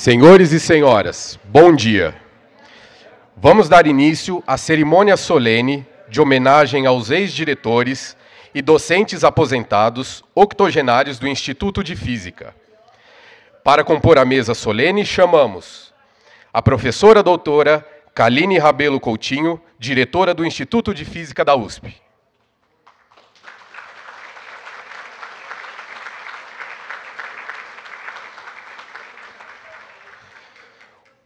Senhores e senhoras, bom dia. Vamos dar início à cerimônia solene de homenagem aos ex-diretores e docentes aposentados octogenários do Instituto de Física. Para compor a mesa solene, chamamos a professora doutora Kaline Rabelo Coutinho, diretora do Instituto de Física da USP.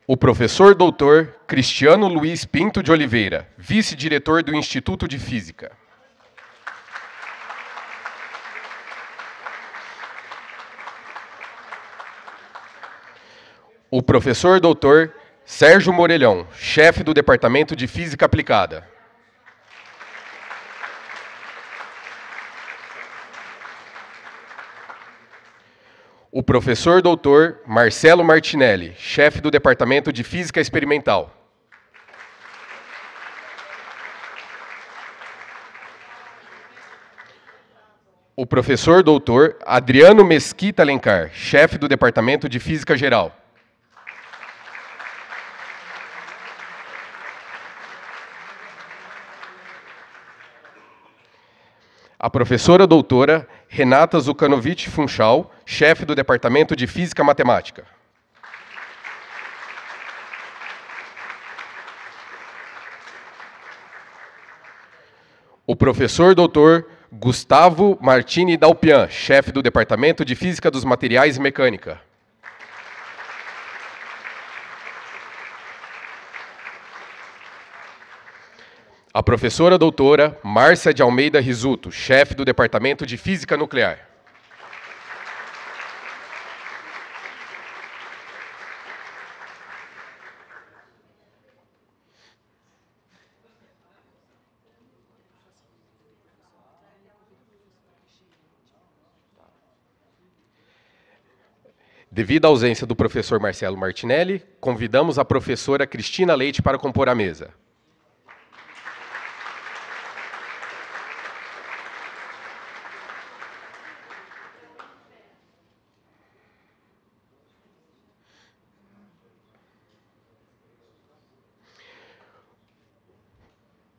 O professor doutor Cristiano Luiz Pinto de Oliveira, vice-diretor do Instituto de Física. O professor doutor Sérgio Morelhão, chefe do Departamento de Física Aplicada. O professor doutor Marcelo Martinelli, chefe do Departamento de Física Experimental. O professor doutor Adriano Mesquita Alencar, chefe do Departamento de Física Geral. A professora doutora Renata Zucanovic Funchal, chefe do Departamento de Física Matemática. O professor doutor Gustavo Martini Dalpian, chefe do Departamento de Física dos Materiais e Mecânica. A professora doutora Márcia de Almeida Risuto, chefe do Departamento de Física Nuclear. Devido à ausência do professor Marcelo Martinelli, convidamos a professora Cristina Leite para compor a mesa.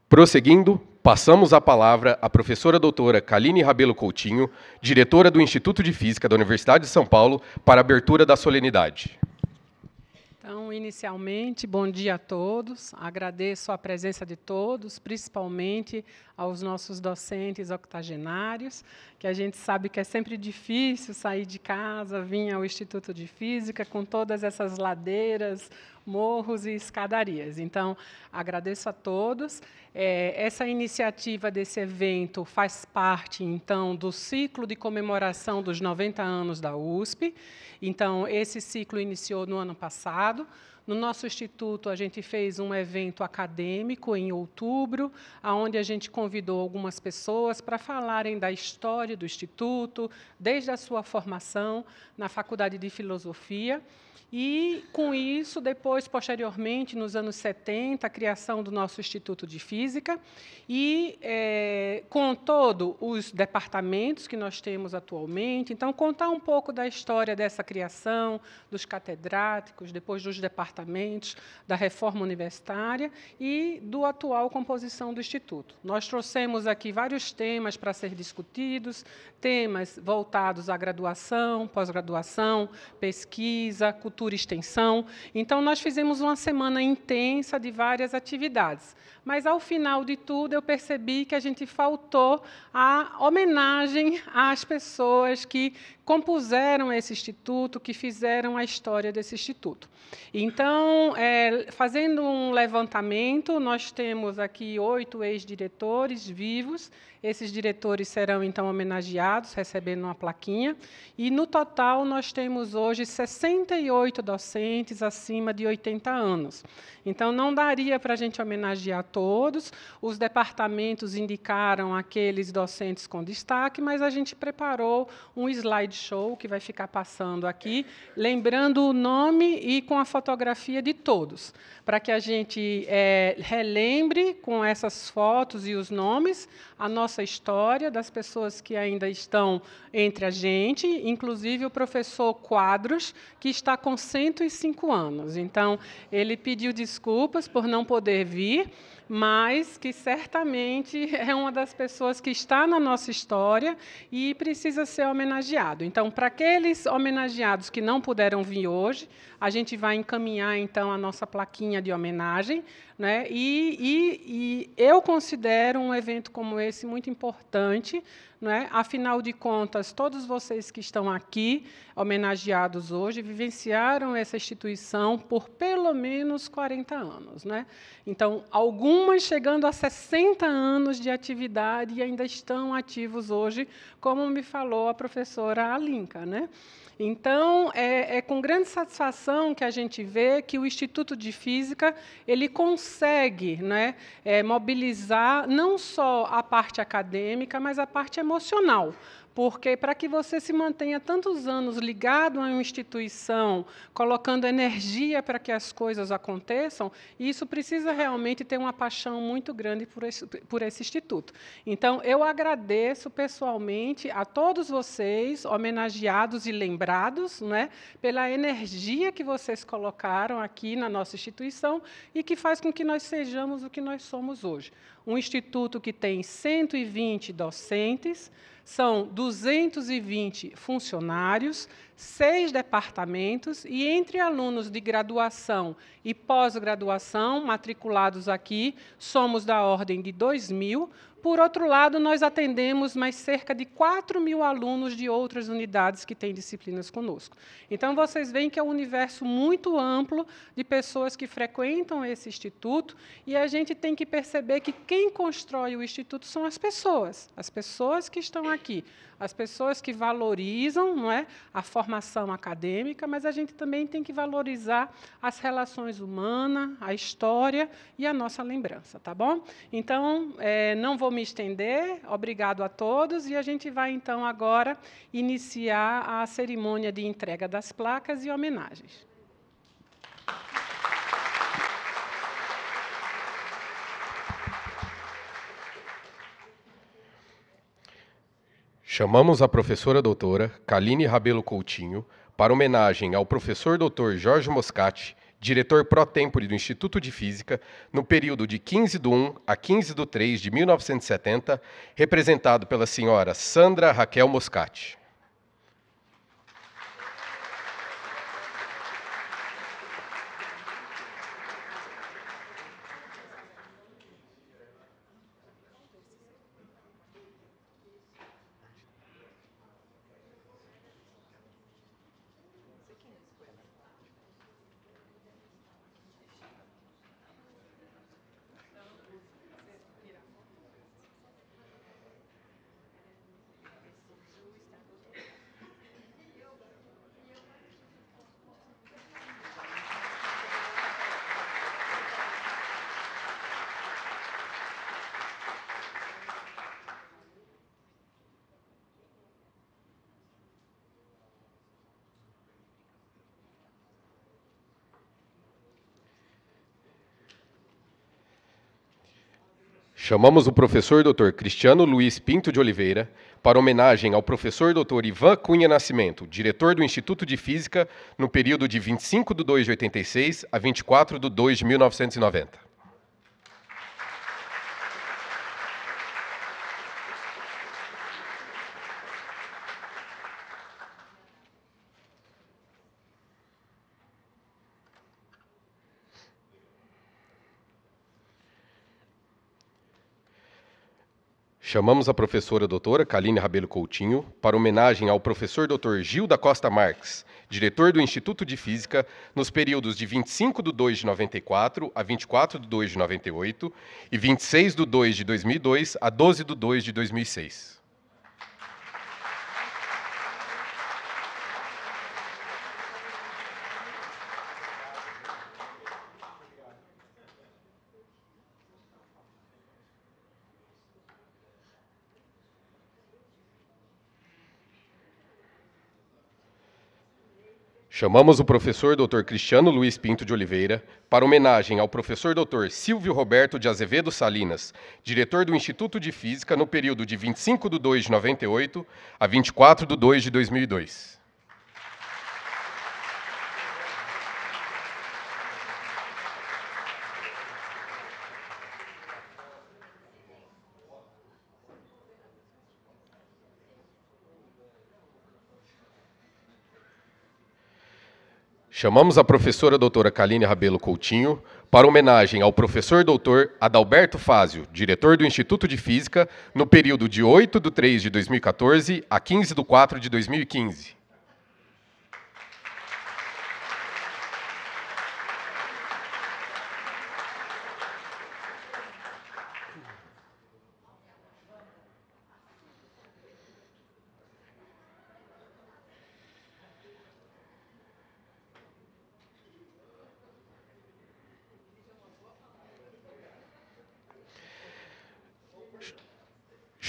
Prosseguindo, passamos a palavra à professora doutora Kaline Rabelo Coutinho, diretora do Instituto de Física da Universidade de São Paulo, para a abertura da solenidade. Então, inicialmente, bom dia a todos. Agradeço a presença de todos, principalmente aos nossos docentes octogenários, que a gente sabe que é sempre difícil sair de casa, vir ao Instituto de Física, com todas essas ladeiras, morros e escadarias. Então, agradeço a todos. Essa iniciativa desse evento faz parte, então, do ciclo de comemoração dos 90 anos da USP. Então, esse ciclo iniciou no ano passado. No nosso instituto, a gente fez um evento acadêmico em outubro, onde a gente convidou algumas pessoas para falarem da história do instituto, desde a sua formação na Faculdade de Filosofia. E, com isso, depois, posteriormente, nos anos 70, a criação do nosso Instituto de Física, e com todos os departamentos que nós temos atualmente. Então, contar um pouco da história dessa criação, dos catedráticos, depois dos departamentos, da reforma universitária e do atual composição do Instituto. Nós trouxemos aqui vários temas para ser discutidos, temas voltados à graduação, pós-graduação, pesquisa, cultura e extensão. Então, nós fizemos uma semana intensa de várias atividades. Mas, ao final de tudo, eu percebi que a gente faltou a homenagem às pessoas que compuseram esse instituto, que fizeram a história desse instituto. Então, fazendo um levantamento, nós temos aqui 8 ex-diretores vivos. Esses diretores serão, então, homenageados, recebendo uma plaquinha. E, no total, nós temos hoje 68 docentes acima de 80 anos. Então, não daria para a gente homenagear todos. Os departamentos indicaram aqueles docentes com destaque, mas a gente preparou um slideshow que vai ficar passando aqui, lembrando o nome e com a fotografia de todos, para que a gente relembre, com essas fotos e os nomes, a nossa nossa história, das pessoas que ainda estão entre a gente, inclusive o professor Quadros, que está com 105 anos. Então, ele pediu desculpas por não poder vir, mas que certamente é uma das pessoas que está na nossa história e precisa ser homenageado. Então, para aqueles homenageados que não puderam vir hoje, a gente vai encaminhar, então, a nossa plaquinha de homenagem, né? E eu considero um evento como esse muito importante, né? Afinal de contas, todos vocês que estão aqui, homenageados hoje, vivenciaram essa instituição por pelo menos 40 anos. Né? Então, algumas chegando a 60 anos de atividade e ainda estão ativos hoje, como me falou a professora Alinka. Né? Então, é com grande satisfação que a gente vê que o Instituto de Física ele consegue, né, mobilizar não só a parte acadêmica, mas a parte emocional. Porque, para que você se mantenha tantos anos ligado a uma instituição, colocando energia para que as coisas aconteçam, isso precisa realmente ter uma paixão muito grande por esse instituto. Então, eu agradeço pessoalmente a todos vocês, homenageados e lembrados, né, pela energia que vocês colocaram aqui na nossa instituição e que faz com que nós sejamos o que nós somos hoje. Um instituto que tem 120 docentes, são 220 funcionários, 6 departamentos, e entre alunos de graduação e pós-graduação, matriculados aqui, somos da ordem de 2.000. Por outro lado, nós atendemos mais cerca de 4.000 alunos de outras unidades que têm disciplinas conosco. Então, vocês veem que é um universo muito amplo de pessoas que frequentam esse instituto, e a gente tem que perceber que quem constrói o instituto são as pessoas que estão aqui, as pessoas que valorizam, não é, a formação acadêmica, mas a gente também tem que valorizar as relações humanas, a história e a nossa lembrança, tá bom? Então, não vou me estender, obrigado a todos, e a gente vai, então, agora iniciar a cerimônia de entrega das placas e homenagens. Chamamos a professora doutora Kaline Rabelo Coutinho para homenagem ao professor doutor Jorge Moscati, diretor pró-tempore do Instituto de Física, no período de 15/1 a 15/3 de 1970, representado pela senhora Sandra Raquel Moscati. Chamamos o professor Dr. Cristiano Luiz Pinto de Oliveira para homenagem ao professor Dr. Ivan Cunha Nascimento, diretor do Instituto de Física, no período de 25/2 de 86 a 24/2 de 1990. Chamamos a professora doutora Kaline Rabelo Coutinho para homenagem ao professor Dr. Gil da Costa Marques, diretor do Instituto de Física, nos períodos de 25/2 de 94 a 24/2 de 98 e 26/2 de 2002 a 12/2 de 2006. Chamamos o professor Dr. Cristiano Luiz Pinto de Oliveira para homenagem ao professor Dr. Silvio Roberto de Azevedo Salinas, diretor do Instituto de Física no período de 25 de 2 de 98 a 24 de 2 de 2002. Chamamos a professora doutora Kaline Rabelo Coutinho para homenagem ao professor doutor Adalberto Fázio, diretor do Instituto de Física, no período de 8 de 3 de 2014 a 15 de 4 de 2015.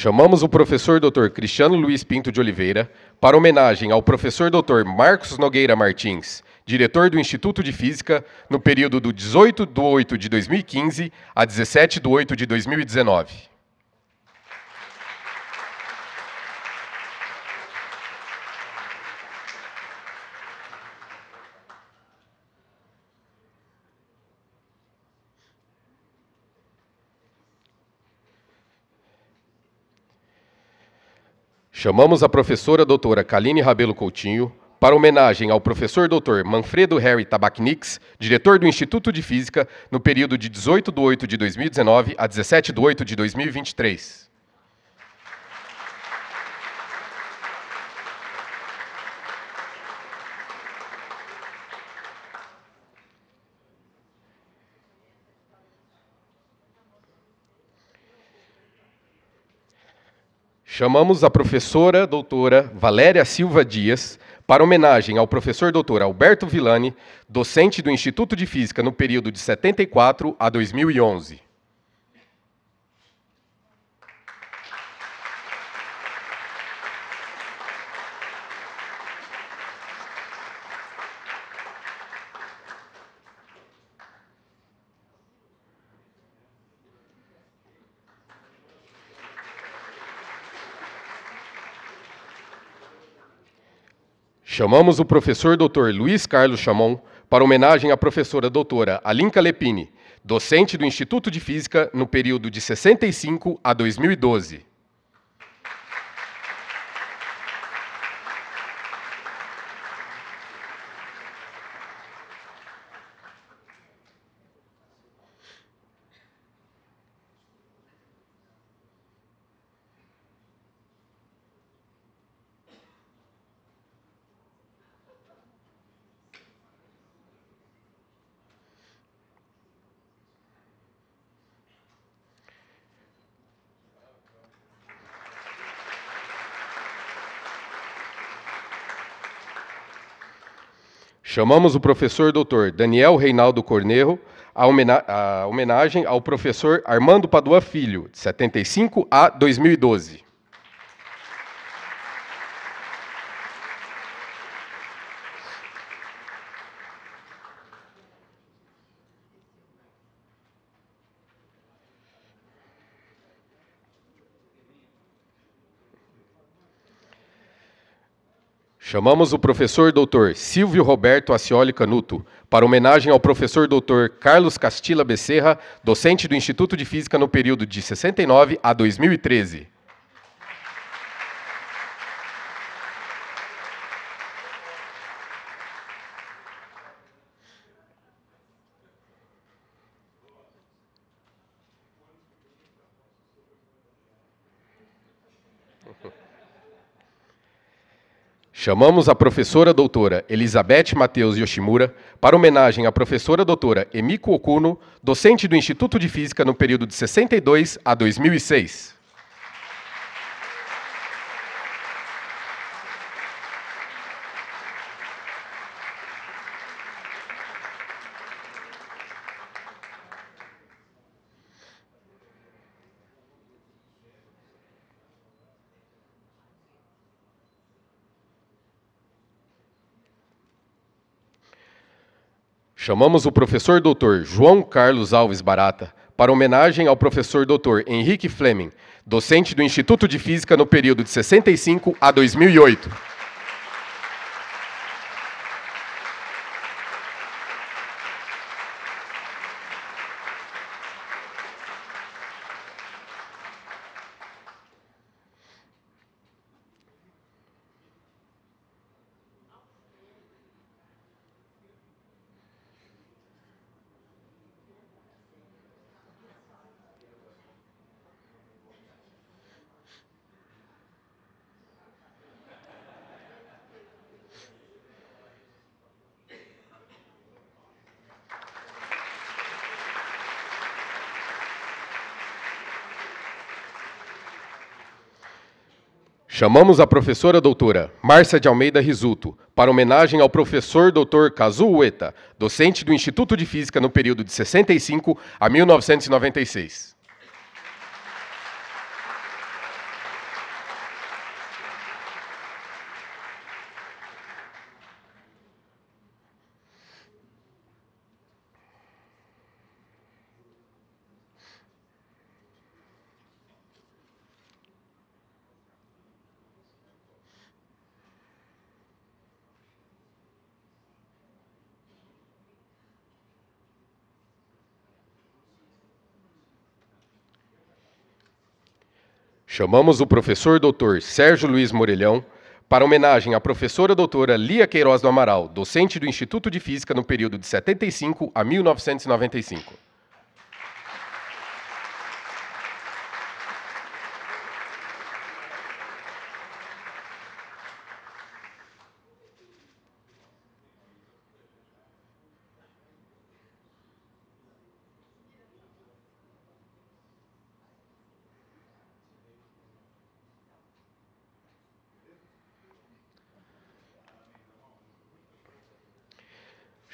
Chamamos o professor Dr. Cristiano Luiz Pinto de Oliveira para homenagem ao professor Dr. Marcos Nogueira Martins, diretor do Instituto de Física, no período do 18 de 8 de 2015 a 17 de 8 de 2019. Chamamos a professora doutora Kaline Rabelo Coutinho para homenagem ao professor doutor Manfredo Harry Tabachniks, diretor do Instituto de Física, no período de 18 de 8 de 2019 a 17 de 8 de 2023. Chamamos a professora doutora Valéria Silva Dias para homenagem ao professor doutor Alberto Villani, docente do Instituto de Física no período de 74 a 2011. Chamamos o professor Dr. Luiz Carlos Chamon para homenagem à professora doutora Alinka Lepini, docente do Instituto de Física no período de 65 a 2012. Chamamos o professor Dr. Daniel Reinaldo Cornejo a homenagem ao professor Armando Padua Filho, de 75 a 2012. Chamamos o professor Dr. Silvio Roberto Acioli Canuto para homenagem ao professor Dr. Carlos Castilla Becerra, docente do Instituto de Física no período de 69 a 2013. Chamamos a professora doutora Elizabeth Matheus Yoshimura para homenagem à professora doutora Emiko Okuno, docente do Instituto de Física no período de 62 a 2006. Chamamos o professor doutor João Carlos Alves Barata para homenagem ao professor doutor Henrique Fleming, docente do Instituto de Física no período de 65 a 2008. Chamamos a professora doutora Márcia de Almeida Risuto para homenagem ao professor doutor Kazuo Ueta, docente do Instituto de Física no período de 65 a 1996. Chamamos o professor doutor Sérgio Luiz Morelhão para homenagem à professora doutora Lia Queiroz do Amaral, docente do Instituto de Física no período de 75 a 1995.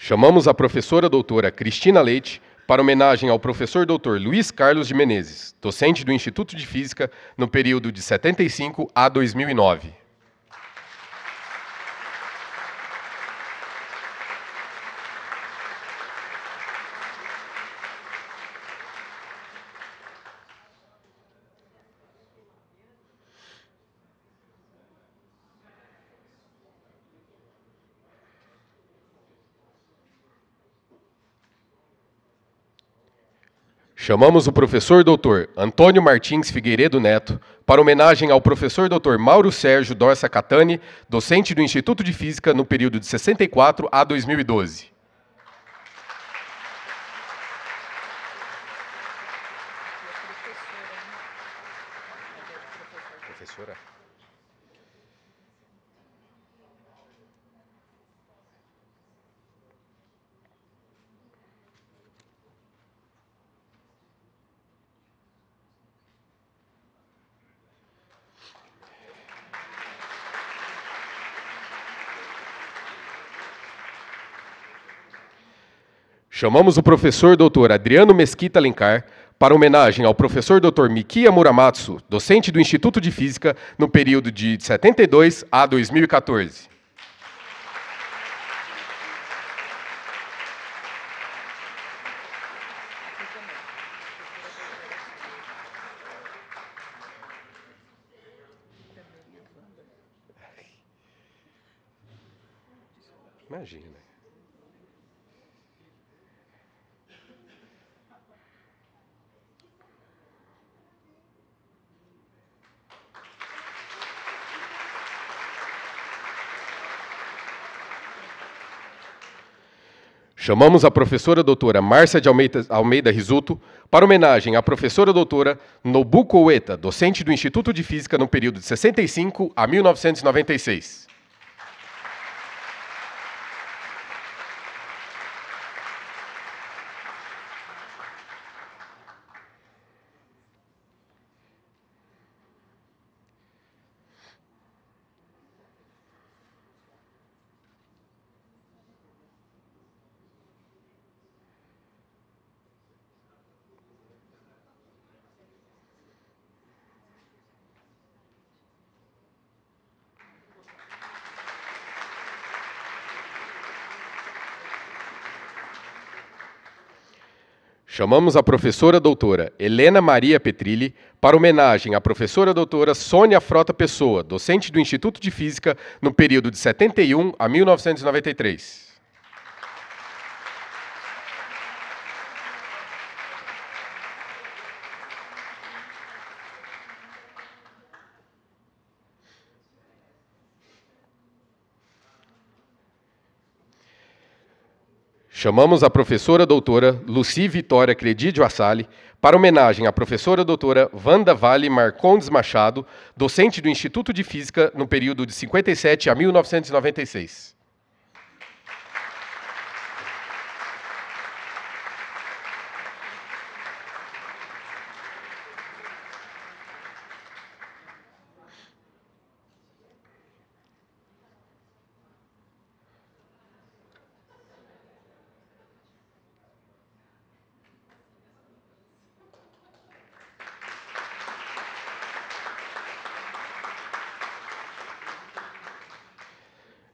Chamamos a professora doutora Cristina Leite para homenagem ao professor doutor Luiz Carlos de Menezes, docente do Instituto de Física no período de 75 a 2009. Chamamos o professor doutor Antônio Martins Figueiredo Neto para homenagem ao professor doutor Mauro Sérgio Dorsa Catani, docente do Instituto de Física no período de 64 a 2012. Professora? Chamamos o professor doutor Adriano Mesquita Alencar para homenagem ao professor doutor Mikiya Muramatsu, docente do Instituto de Física no período de 72 a 2014. Imagina. Chamamos a professora doutora Márcia de Almeida Risuto para homenagem à professora doutora Nobuko Ueta, docente do Instituto de Física no período de 65 a 1996. Chamamos a professora doutora Helena Maria Petrilli para homenagem à professora doutora Sônia Frota Pessoa, docente do Instituto de Física no período de 71 a 1993. Chamamos a professora doutora Lucy Vitória Credidio Assali para homenagem à professora doutora Wanda Vale Marcondes Machado, docente do Instituto de Física no período de 57 a 1996.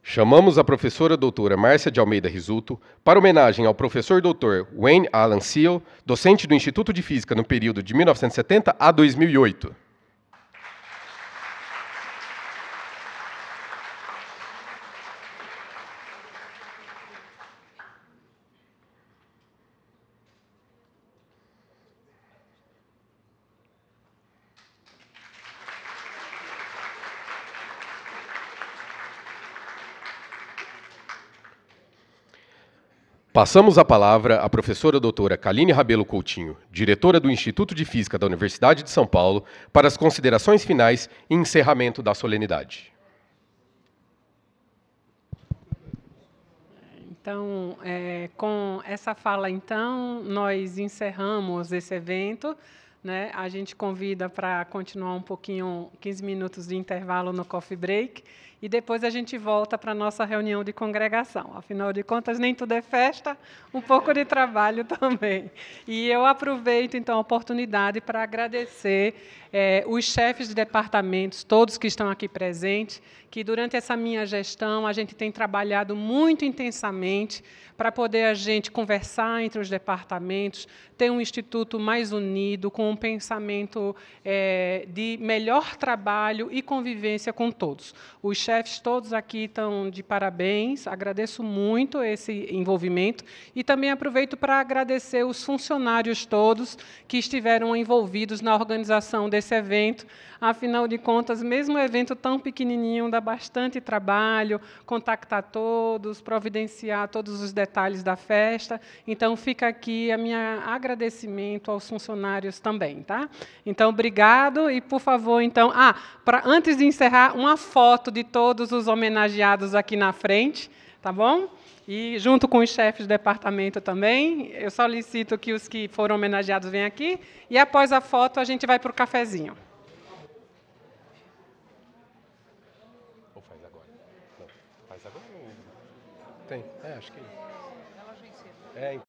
Chamamos a professora doutora Márcia de Almeida Risuto para homenagem ao professor doutor Wayne Alan Seal, docente do Instituto de Física no período de 1970 a 2008. Passamos a palavra à professora doutora Kaline Rabelo Coutinho, diretora do Instituto de Física da Universidade de São Paulo, para as considerações finais e encerramento da solenidade. Então, com essa fala, então, nós encerramos esse evento, né? A gente convida para continuar um pouquinho, 15 minutos de intervalo no coffee break, e depois a gente volta para a nossa reunião de congregação. Afinal de contas, nem tudo é festa, um pouco de trabalho também. E eu aproveito, então, a oportunidade para agradecer os chefes de departamentos, todos que estão aqui presentes, que durante essa minha gestão a gente tem trabalhado muito intensamente para poder a gente conversar entre os departamentos, ter um instituto mais unido, com um pensamento de melhor trabalho e convivência com todos. Os chefes todos aqui estão de parabéns, agradeço muito esse envolvimento e também aproveito para agradecer os funcionários todos que estiveram envolvidos na organização desse evento. Afinal de contas, mesmo um evento tão pequenininho, dá bastante trabalho, contactar todos, providenciar todos os detalhes da festa. Então, fica aqui a minha agradecimento aos funcionários também, tá? Então, obrigado e, por favor, então... antes de encerrar, uma foto de todos os homenageados aqui na frente, tá bom? E, junto com os chefes do departamento também, eu solicito que os que foram homenageados venham aqui, e, após a foto, a gente vai para o cafezinho. Ou faz agora? Não, faz agora ou... Tem, acho que... Ela já encerrou.